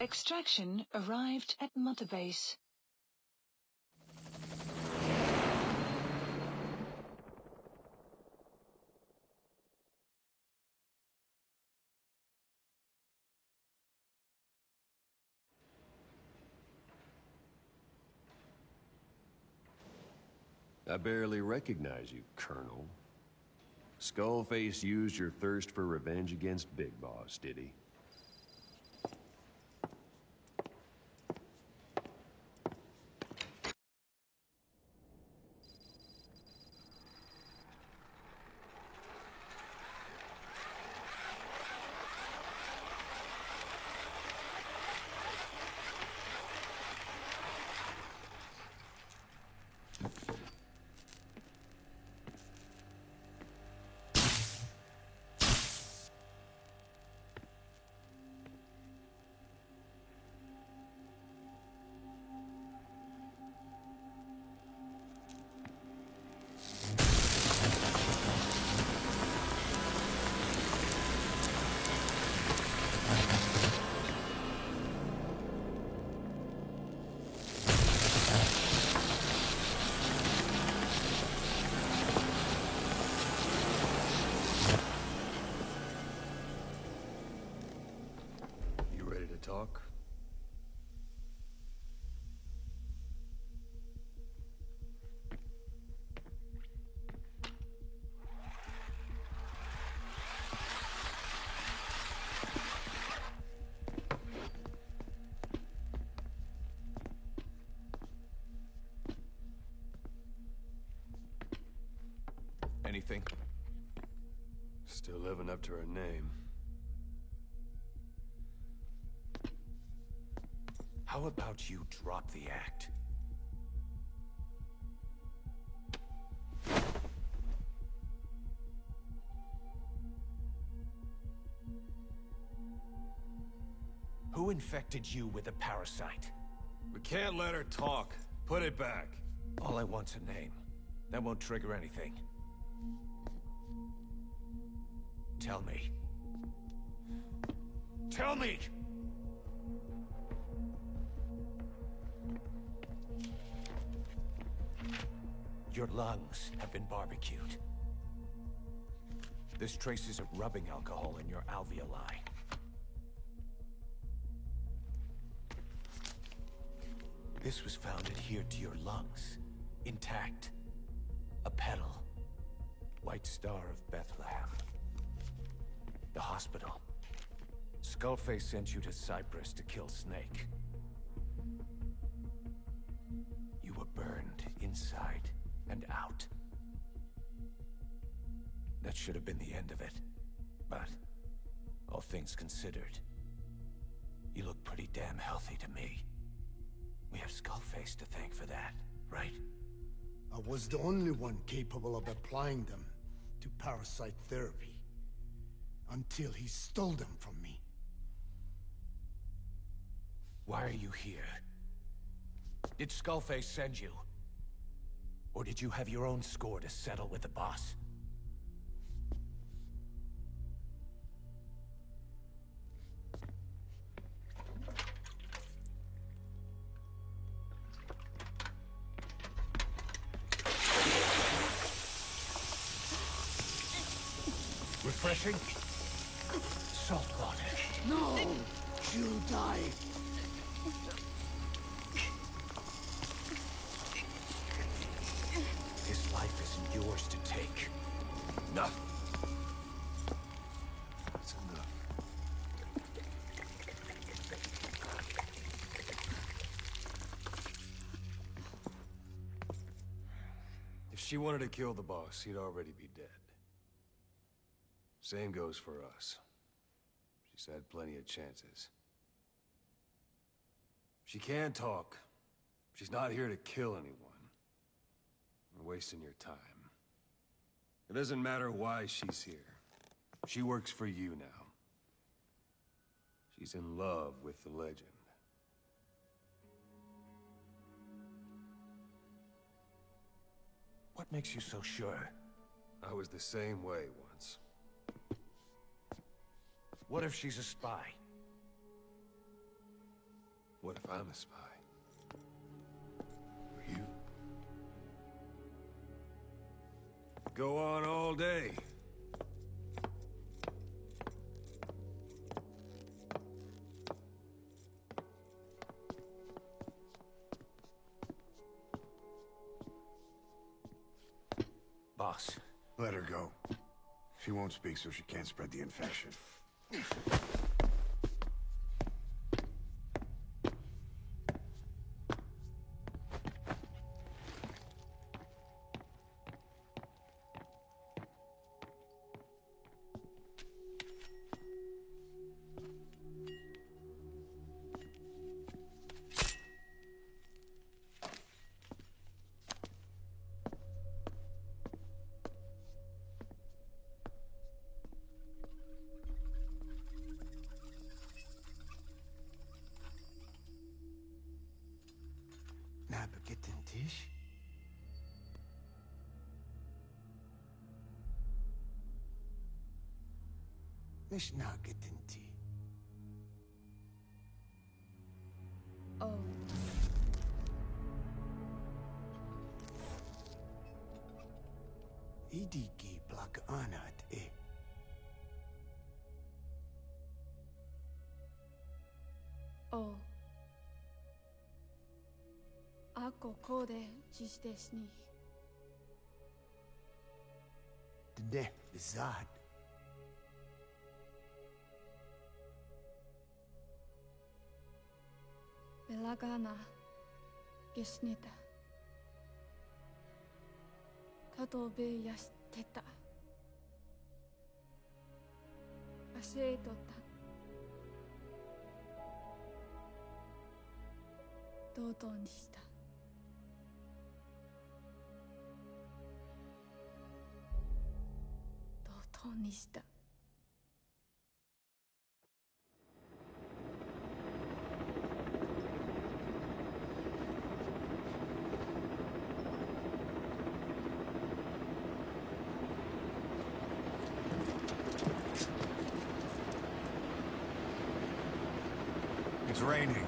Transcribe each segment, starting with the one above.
Extraction arrived at Mother Base. I barely recognize you, Colonel. Skullface used your thirst for revenge against Big Boss, did he? Talk? Anything? Still living up to her name. How about you drop the act? Who infected you with a parasite? We can't let her talk. Put it back. All I want's a name. That won't trigger anything. Tell me. Tell me! Your lungs have been barbecued. There's traces of rubbing alcohol in your alveoli. This was found adhered to your lungs, intact. A petal. White Star of Bethlehem. The hospital. Skullface sent you to Cyprus to kill Snake. You were burned inside and out. That should have been the end of it. But, all things considered, you look pretty damn healthy to me. We have Skullface to thank for that, right? I was the only one capable of applying them to parasite therapy. Until he stole them from me. Why are you here? Did Skullface send you? Or did you have your own score to settle with the boss? Refreshing? Salt water. No! She'll die! His life isn't yours to take. Enough. That's enough. If she wanted to kill the boss, he'd already be dead. Same goes for us. She's had plenty of chances. She can talk. She's not here to kill anyone. We're wasting your time. It doesn't matter why she's here. She works for you now. She's in love with the legend. What makes you so sure? I was the same way once. What if she's a spy? What if I'm a spy? Or you? Go on all day. Boss. Let her go. She won't speak so she can't spread the infection. Napagetin Tish? Mish Nagetin Ti. Oh. Idiki Blak Anat E. Oh. Ako kode jisdesni. Dne Bizad. Belagana gesnita. Katobe yasteta. Aseitota. Dodoにした。dodoにした。It's raining.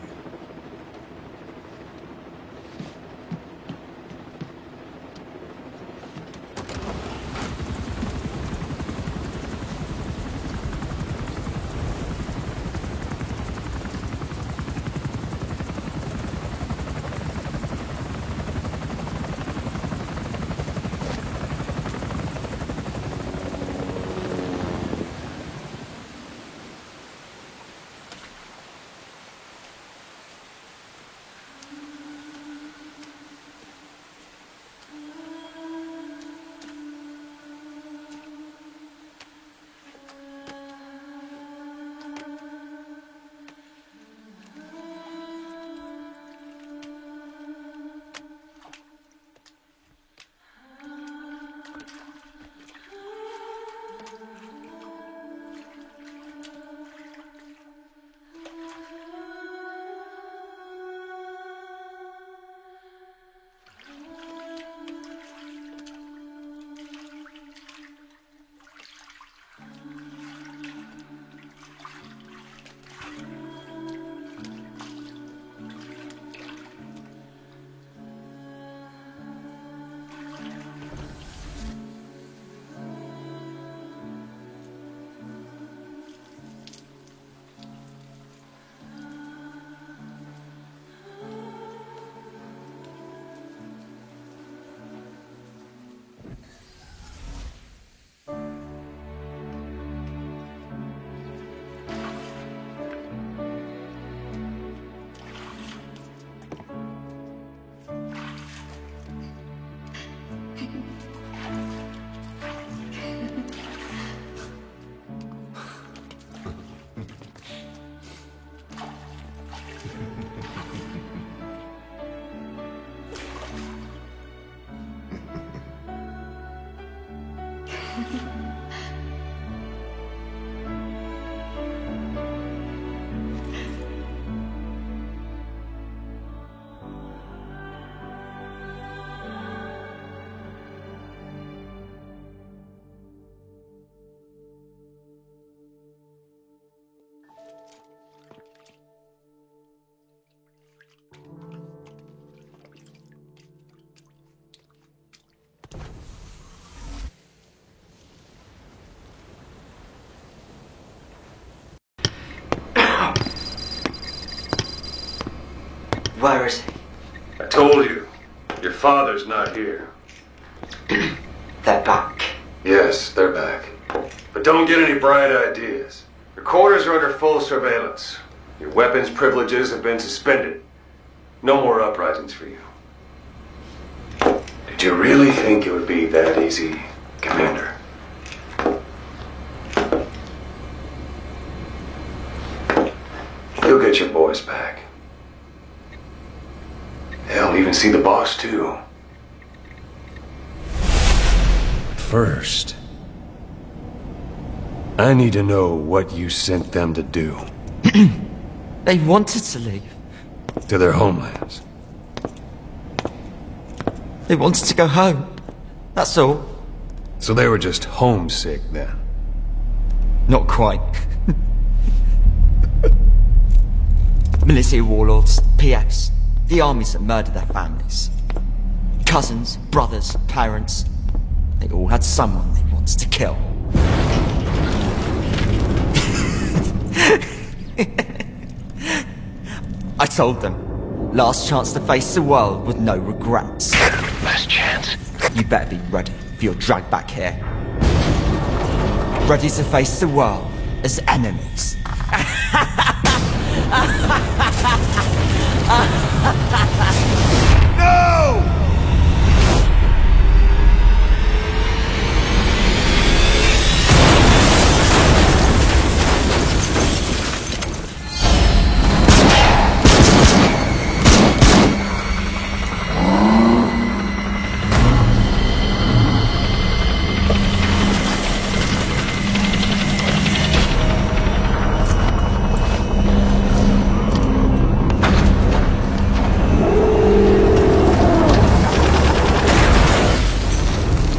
Where is he? I told you. Your father's not here. They're back. Yes, they're back. But don't get any bright ideas. Your quarters are under full surveillance. Your weapons privileges have been suspended. No more uprisings for you. Did you really think it would be that easy, Commander? You'll get your boys back. Hell, even see the boss, too. But first, I need to know what you sent them to do. They wanted to leave. To their homelands. They wanted to go home. That's all. So they were just homesick then? Not quite. Military warlords, PFs, the armies that murdered their families. Cousins, brothers, parents. They all had someone they wanted to kill. I told them, last chance to face the world with no regrets. Last chance? You better be ready for your drag back here. Ready to face the world as enemies. No!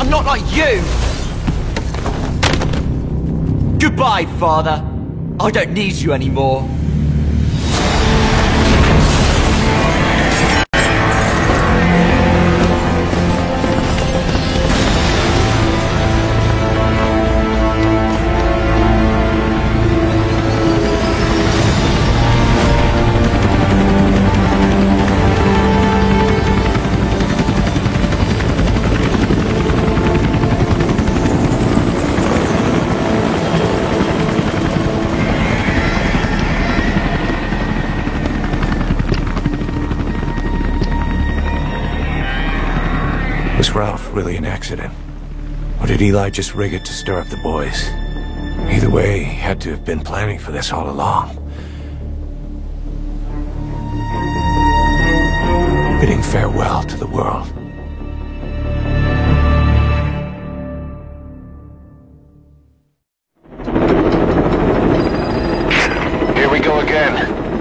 Not like you! Goodbye, Father. I don't need you anymore. Was Ralph really an accident? Or did Eli just rig it to stir up the boys? Either way, he had to have been planning for this all along. Bidding farewell to the world. Here we go again.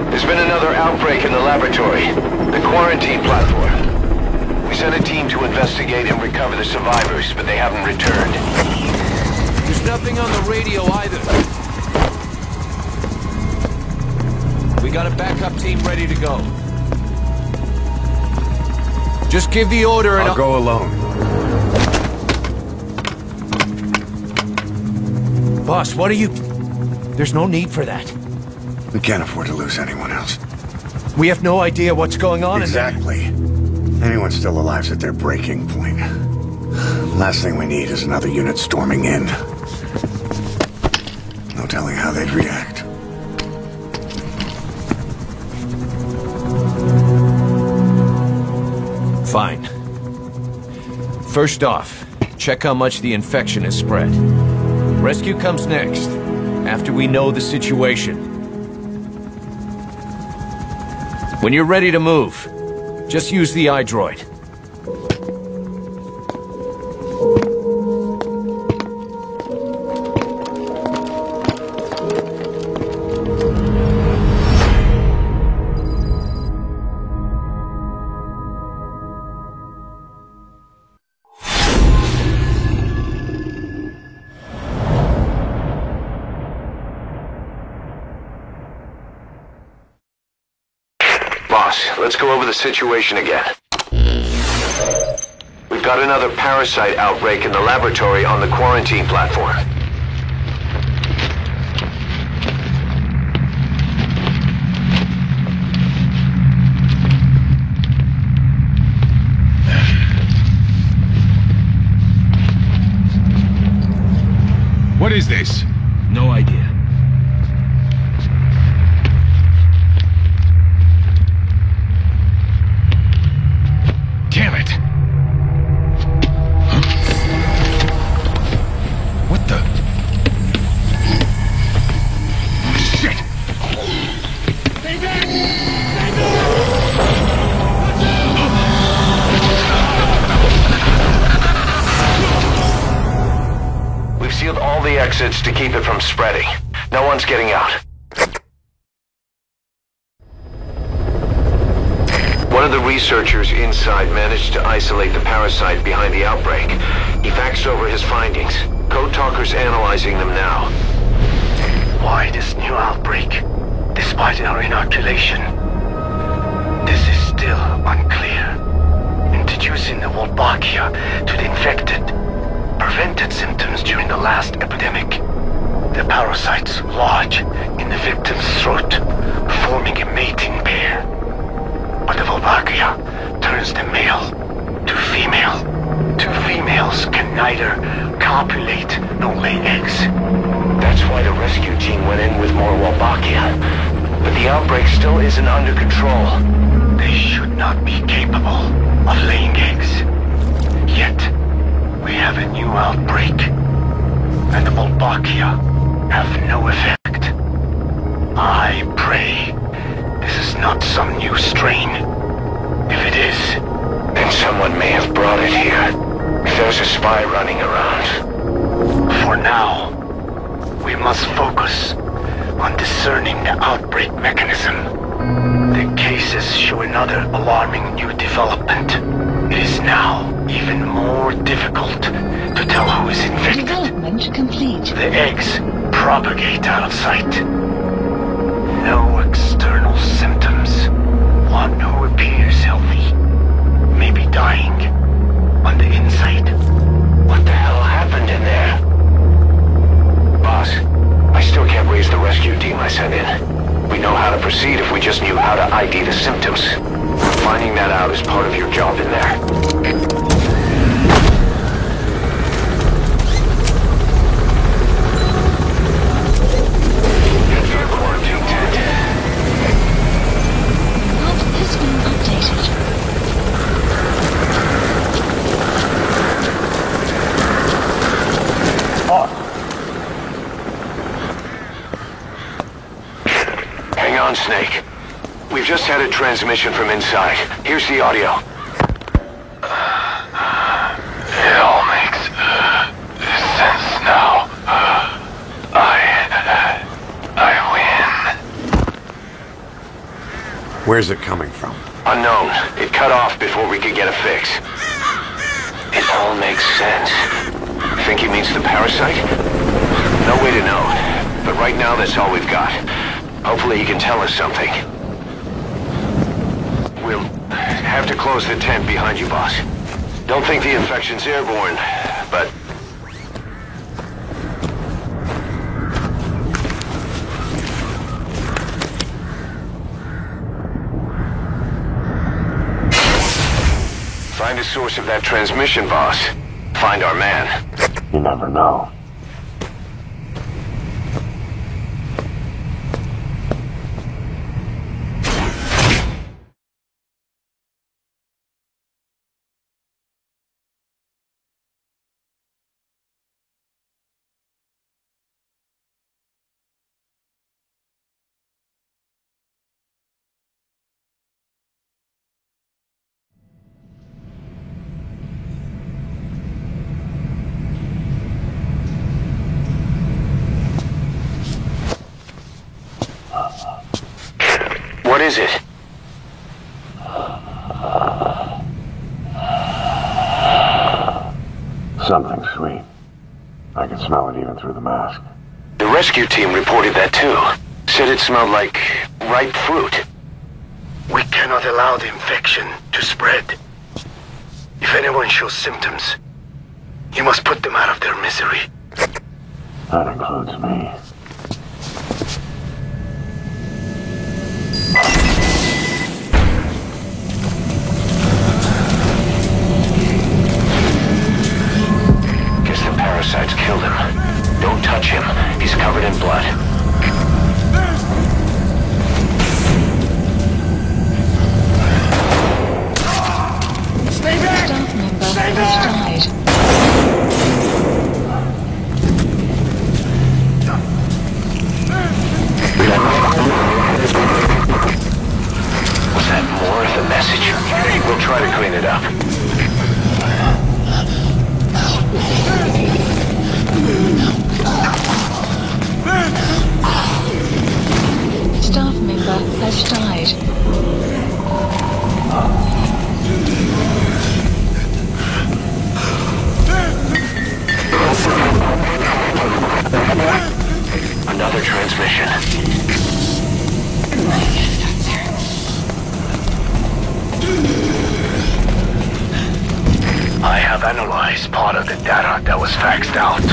There's been another outbreak in the laboratory. The quarantine platform. We sent a team to investigate and recover the survivors, but they haven't returned. There's nothing on the radio either. We got a backup team ready to go. Just give the order and I'll go alone. Boss, what are you... There's no need for that. We can't afford to lose anyone else. We have no idea what's going on Exactly. Anyone still alive's at their breaking point. Last thing we need is another unit storming in. No telling how they'd react. Fine. First off, check how much the infection has spread. Rescue comes next, after we know the situation. When you're ready to move, just use the iDroid. Boss, let's go over the situation again. We've got another parasite outbreak in the laboratory on the quarantine platform. What is this? No idea. Damn it! Huh? What the? Shit! Stay back! Stay back! We've sealed all the exits to keep it from spreading. No one's getting out. One of the researchers inside managed to isolate the parasite behind the outbreak. He faxed over his findings. Code Talker's analyzing them now. Why this new outbreak, despite our inoculation? This is still unclear. Introducing the Wolbachia to the infected prevented symptoms during the last epidemic. The parasites lodge in the victim's throat, forming a mating pair. But the Wolbachia turns the male to female. Two females can neither copulate nor lay eggs. That's why the rescue team went in with more Wolbachia. But the outbreak still isn't under control. They should not be capable of laying eggs. Yet, we have a new outbreak. And the Wolbachia have no effect. I pray this is not some new strain. If it is, then someone may have brought it here. If there's a spy running around. For now, we must focus on discerning the outbreak mechanism. The cases show another alarming new development. It is now even more difficult to tell who is infected. Development complete. The eggs propagate out of sight. No external symptoms. One who appears healthy may be dying on the inside. What the hell happened in there? Boss, I still can't raise the rescue team I sent in. We know how to proceed if we just knew how to ID the symptoms. Finding that out is part of your job in there. Snake. We've just had a transmission from inside. Here's the audio. It all makes sense now. I win. Where's it coming from? Unknown. It cut off before we could get a fix. It all makes sense. Think he means the parasite? No way to know. But right now, that's all we've got. Hopefully he can tell us something. We'll have to close the tent behind you, boss. Don't think the infection's airborne, but... Find the source of that transmission, boss. Find our man. You never know. What is it? Something sweet. I can smell it even through the mask. The rescue team reported that too. Said it smelled like ripe fruit. We cannot allow the infection to spread. If anyone shows symptoms, you must put them out of their misery. That includes me. Guess the parasites killed him. Don't touch transmission. I have analyzed part of the data that was faxed out.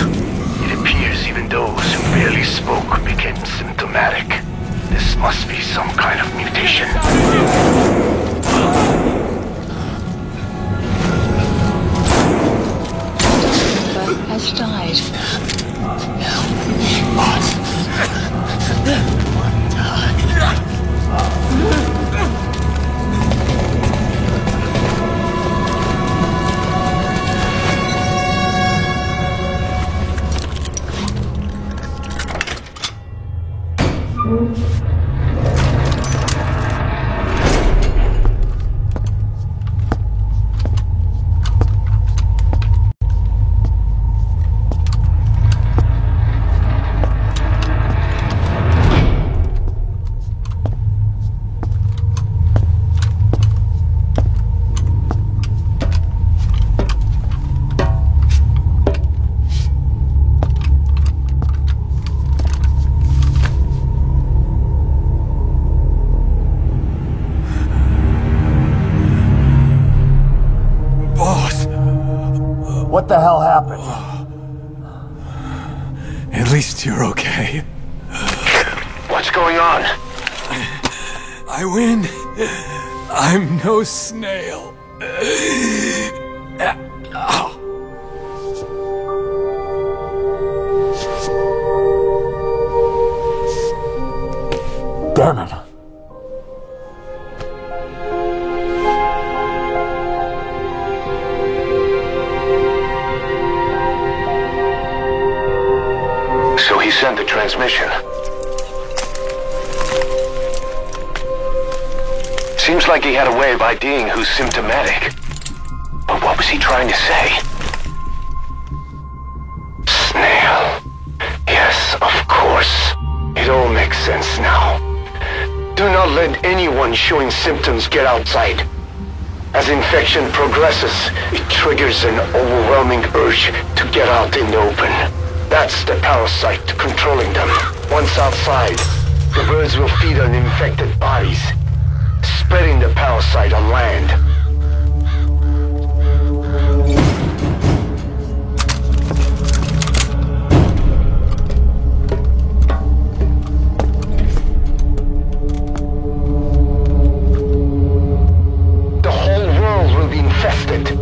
It appears even those who barely spoke became symptomatic. This must be some kind of mutation. Has died. What the hell happened? At least you're okay. What's going on? I win. I'm no snail. Damn it. So he sent the transmission. Seems like he had a way of IDing who's symptomatic. But what was he trying to say? Snail. Yes, of course. It all makes sense now. Do not let anyone showing symptoms get outside. As infection progresses, it triggers an overwhelming urge to get out in the open. That's the parasite controlling them. Once outside, the birds will feed on infected bodies, spreading the parasite on land. The whole world will be infested.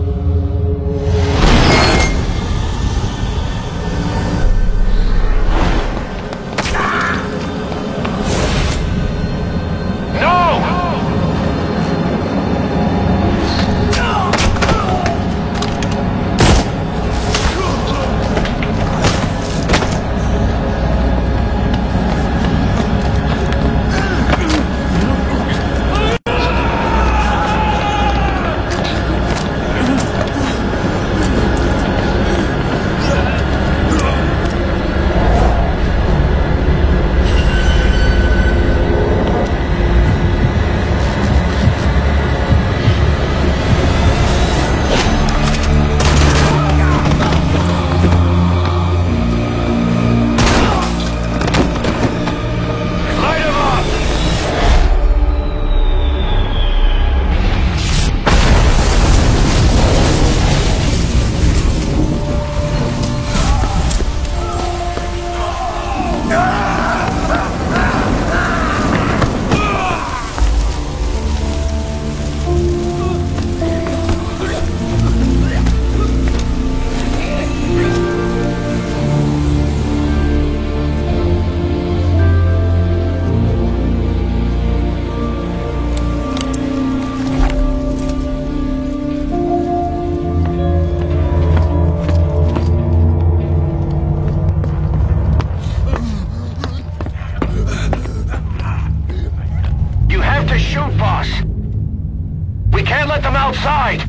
Outside!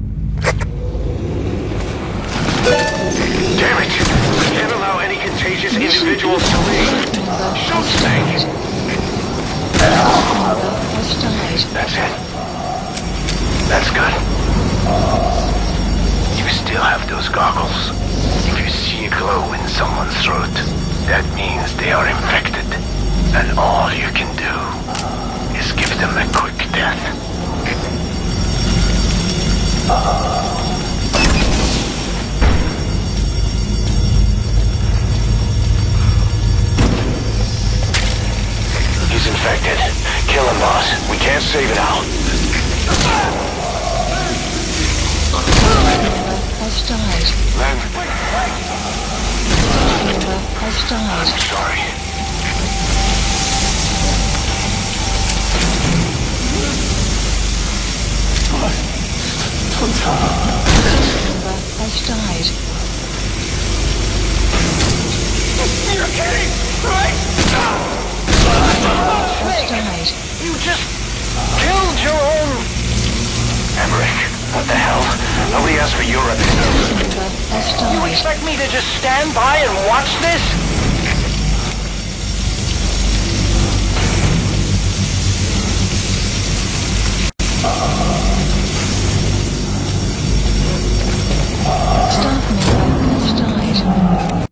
Damn it! We can't allow any contagious individuals to leave. Shoot, Snake! That's it. That's good. You still have those goggles. If you see a glow in someone's throat, that means they are infected. And all you can do is give them a quick death. He's infected. Kill him, boss. We can't save it out. Has died. Len, Has died. I'm sorry. Has died. You're kidding, right? Has died. You just killed your own... Emmerich, what the hell? Nobody asked for your opinion. Has You died. expect me to just stand by and watch this?